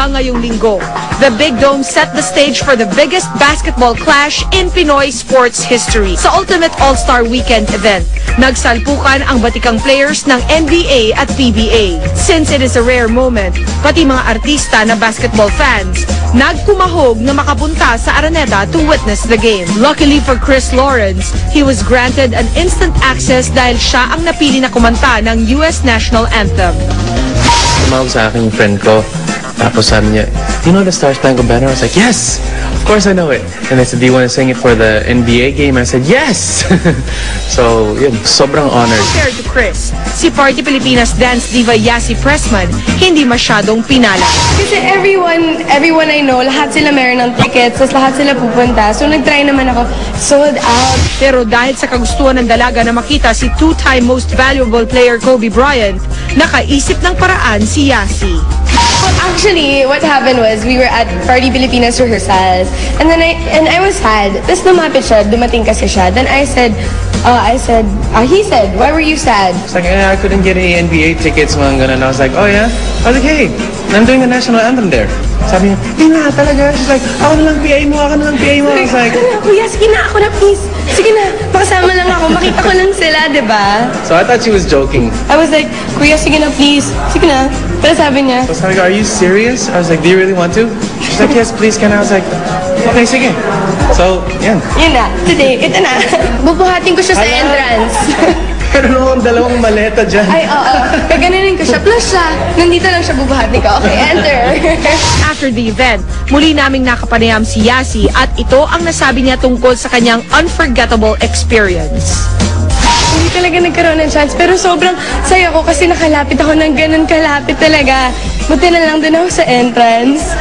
hanggang ngayong linggo. The Big Dome set the stage for the biggest basketball clash in Pinoy sports history. Sa Ultimate All-Star Weekend event, nagsalpukan ang batikang players ng NBA at PBA. Since it is a rare moment, pati mga artista na basketball fans, nagkumahog na makapunta sa Araneta to witness the game. Luckily for Chris Lawrence, he was granted an instant access dahil siya ang napili na kumanta ng US National Anthem. Tumawag sa akin yung friend ko. Tapos sabi niya, do you know the Star Spangled Banner? I was like, yes! Of course I know it. And they said, do you want to sing it for the NBA game? I said, yes! So, yun, sobrang honored. Compared to Chris, si Party Pilipinas dance diva Yasi Pressman, hindi masyadong pinala. Kasi everyone I know, lahat sila meron ng tickets, tapos lahat sila pupunta. So nag-try naman ako, sold out. Pero dahil sa kagustuhan ng dalaga na makita si two-time most valuable player Kobe Bryant, nakaisip ng paraan si Yasi. Actually, what happened was we were at Party Pilipinas rehearsals, and then I was sad. Tapos lumapit siya, dumating kasi siya. Then he said, why were you sad? It's like, I couldn't get any NBA tickets, mga ganun. I was like, oh yeah? I was like, hey, I'm doing the national anthem there. Sabi niya, hindi na talaga. She's like, ako na lang PA mo. I was like, Kuya, sige na, ako na please. Sige na, pakasama lang ako. Makita ko lang sila, diba? so I thought she was joking. I was like, Kuya, sige na please. Sige na. Pero sabi niya, So I was like, are you serious? I was like, do you really want to? She's like, yes, please, can I? was like, okay, sige. So, yan. yun na, today, ito na. Bubuhatin ko siya sa entrance. Pero noong dalawang maleta dyan. Ay, oo. Gaganunin ko siya. Plus siya, nandito lang siya bubuhatin ko. Okay, enter. After the event, muli naming nakapanayam si Yasi at ito ang nasabi niya tungkol sa kanyang unforgettable experience. Hindi talaga nagkaroon ng chance, pero sobrang saya ko kasi nakalapit ako ng ganun kalapit talaga. Buti na lang doon ako sa entrance.